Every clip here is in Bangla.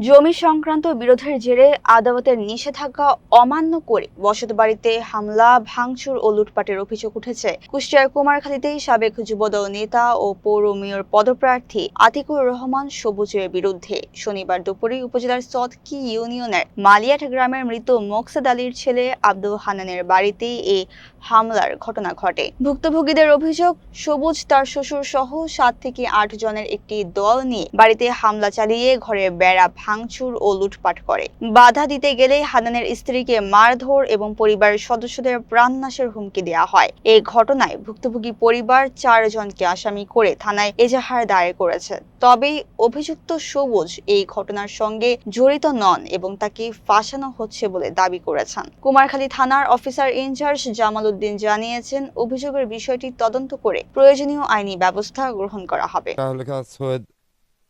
জমি সংক্রান্ত বিরোধের জেরে আদালতের নিষেধাজ্ঞা অমান্য করে বসতবাড়িতে হামলা, ভাঙচুর ও লুটপাটের অভিযোগ উঠেছে কুষ্টিয়ার কুমারখালীতে সাবেক যুবদল নেতা ও পৌর মেয়র পদপ্রার্থী আতিকুর রহমান সবুজের বিরুদ্ধে। শনিবার দুপুরে উপজেলার সদকি ইউনিয়নের মালিয়াট গ্রামের মৃত মোকসেদ আলীর ছেলে আব্দুল হান্নানের বাড়িতে এই হামলার ঘটনা ঘটে। ভুক্তভোগীদের অভিযোগ, সবুজ তার শ্বশুর সহ 7 থেকে 8 জনের একটি দল নিয়ে বাড়িতে হামলা চালিয়ে ঘরের বেড়া ভাঙচুর ও লুটপাট করে। বাধা দিতে গেলে হান্নানের স্ত্রীকে মারধর এবং পরিবারের সদস্যদের প্রাণনাশের হুমকি দেওয়া হয়। এই ঘটনায় ভুক্তভোগী পরিবার 4 জনকে আসামি করে থানায় এজাহার দায়ের করেছে। তবে অভিযুক্ত সবুজ এই ঘটনার সঙ্গে জড়িত নন এবং তাকে ফাঁসানো হচ্ছে বলে দাবি করেছেন। কুমারখালী থানার অফিসার ইনচার্জ জামাল উদ্দিন জানিয়েছেন, অভিযোগের বিষয়টি তদন্ত করে প্রয়োজনীয় আইনি ব্যবস্থা গ্রহণ করা হবে।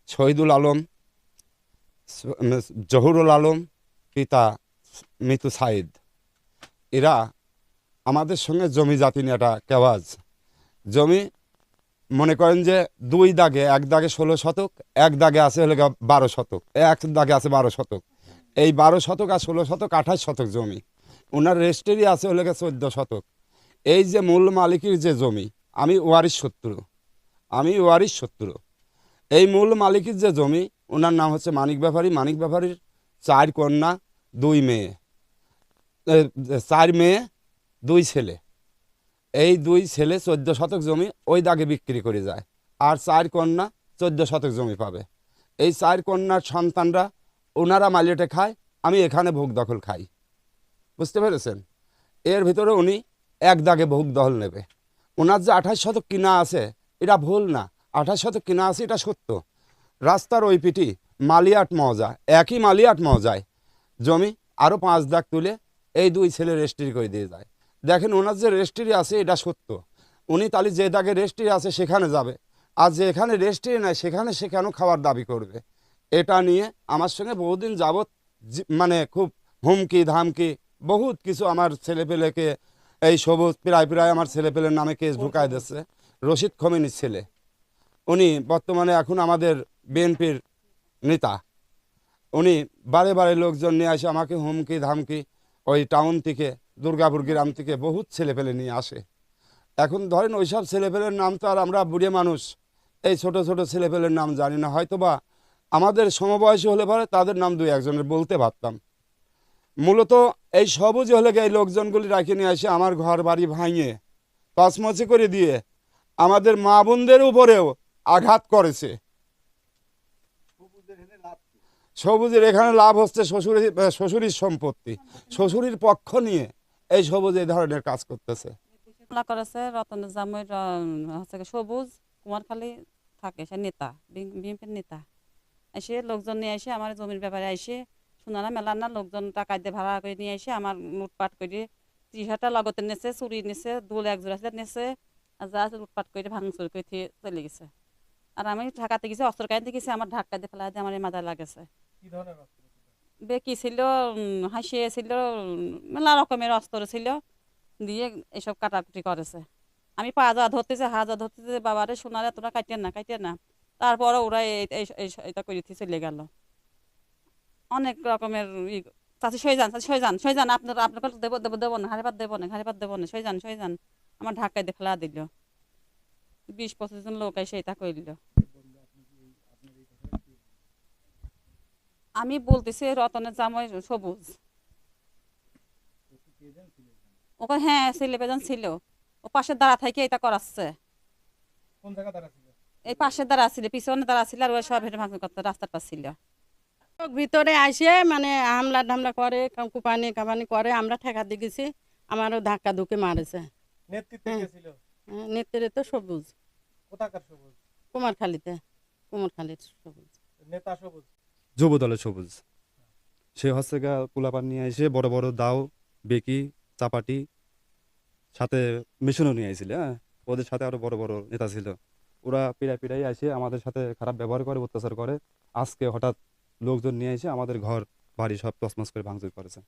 শহীদুল আলম, জহুরুল আলম, পিতা মিতু সাইদ, এরা আমাদের সঙ্গে জমি জাতি নিয়ে একটা কেওয়াজ। জমি মনে করেন যে 2 দাগে, 1 দাগে 16 শতক, 1 দাগে আছে হলে 12 শতক, 1 দাগে আছে 12 শতক। এই 12 শতক আর 16 শতক 28 শতক জমি। ওনার রেজিস্ট্রি আছে হলে 14 শতক। এই যে মূল মালিকের যে জমি, আমি ওয়ারিশ শত্রু। এই মূল মালিকের যে জমি, ওনার নাম হচ্ছে মানিক ব্যাপারী। মানিক ব্যাপারীর 4 কন্যা 2 মেয়ে, 4 মেয়ে 2 ছেলে। এই 2 ছেলে 14 শতক জমি ওই দাগে বিক্রি করে যায়, আর 4 কন্যা 14 শতক জমি পাবে। এই 4 কন্যার সন্তানরা ওনারা মালিয়েটে খায়, আমি এখানে ভোগ দখল খাই। বুঝতে পেরেছেন? এর ভিতরে উনি 1 দাগে ভোগ দখল নেবে। ওনার যে 28 শতক কিনা আছে এটা ভুল না, 28 শতক কিনা আছে এটা সত্য। রাস্তার ওই পিটি মালিয়াট মৌজা, একই মালিয়াট মৌজায় জমি আরও 5 দাগ তুলে এই 2 ছেলে রেজিস্ট্রি করে দিয়ে যায়। দেখেন, ওনার যে রেজিস্ট্রি আছে এটা সত্য। উনি তাহলে যে দাগে রেজিস্ট্রি আছে সেখানে যাবে, আর যেখানে রেজিস্ট্রি নাই সেখানে সে কেন খাওয়ার দাবি করবে? এটা নিয়ে আমার সঙ্গে বহুদিন যাবৎ মানে খুব হুমকি ধামকি বহুত কিছু আমার ছেলেপেলেকে, এই সবুজ প্রায় আমার ছেলেপেলের নামে কেস ঢুকায় দিচ্ছে। রশিদ খমেনির ছেলে, উনি বর্তমানে এখন আমাদের বিএনপির নেতা। উনি বারে বারে লোকজন নিয়ে আসে আমাকে হুমকি ধামকি, ওই টাউন থেকে দুর্গাপুর গ্রাম থেকে বহুত ছেলেপেলে নিয়ে আসে। এখন ধরেন ওইসব ছেলেপেলের নাম তো আর আমরা বুড়ে মানুষ এই ছোট ছোট ছেলেপেলের নাম জানি না। হয়তোবা আমাদের সমবয়সী হলে পরে তাদের নাম 2-1 জনের বলতে পারতাম। মূলত এই সবুজ হলে এই লোকজনগুলি রাখে নিয়ে আসে আমার ঘর বাড়ি ভাঙিয়ে তছমছে করে দিয়ে আমাদের মা বোনদের উপরেও আঘাত করেছে। সবুজের এখানে লাভ হচ্ছে শ্বশুরের সম্পত্তি, শ্বশুরের পক্ষ নিয়ে এই সবুজ এই ধরনের কাজ করতেছে। হামলা করেছে রতনের জামাই হচ্ছে সবুজ, কুমারখালী থাকে, সে নেতা, বিএনপির নেতা। এসে লোকজন নিয়ে এসে আমার জমির ব্যাপারে এসে শোনানা মেলানা লোকজন টাকা দিয়ে ভাড়া করে নিয়ে এসে আমার লুটপাট করে 30,000 টাকা লগতে নেছে, চুরি নেছে, দুল 1 জোড়া নেছে, আর যা লুটপাট করে ভাঙচুর করে চলে গেছে। আর আমি ঢাকাতে গেছি, অস্ত্র কাহিনীতে গেছি, আমার ঢাকা দিয়ে ফেলা দিয়ে আমার এই মাথায় লাগেছে। বেকি ছিল, হাসিয়ে ছিল, মেলা রকমের অস্ত্র ছিল, দিয়ে এসব কাটাকুটি করেছে। আমি পা যা ধরতেছে, হা যা ধরতেছে, বাবারে শোনারে তোরা কাটিয়ে না। তারপরে ওরা এটা করে চলে গেল। অনেক রকমের চাষি সই যান আপনার দেবো না, ঘাড়ে পাত দেবো না, সই যান। আমার ঢাকায় দিয়ে ফেলা দিল। 20-25 জন লোক এসে এটা করল। আমি বলতেছি রতনের জামাই সবুজ। ওখানে হ্যাঁ ছেলে পেজন ছিল, ও পাশের দাঁড়া থেকে এটা করাচ্ছে। এই পাশের দাঁড়া ছিল, পিছনে দাঁড়া ছিল, আর ওই সব হেঁটে ভাঙচুর করতে রাস্তার পাশ ছিল। ভিতরে আসে মানে হামলা ঢামলা করে, কাঁপানি করে, আমরা ঠেকা দিয়ে গেছি, আমারও ধাক্কা ধুকে মারেছে। নেতৃত্বে তো সবুজ, কুমারখালীর সবুজ নেতা সবুজ, যুবদলের সবুজ। সে হচ্ছে পোলাপান নিয়ে এসে বড় বড় দাও, বেকি, চাপাটি সাথে মিশনও নিয়ে আইছিল। হ্যাঁ, ওদের সাথে আরো বড় বড় নেতা ছিল। ওরা পিড়াই আসে আমাদের সাথে খারাপ ব্যবহার করে, অত্যাচার করে। আজকে হঠাৎ লোকজন নিয়ে এসে আমাদের ঘর বাড়ি সব তছনছ করে ভাঙচুর করেছে।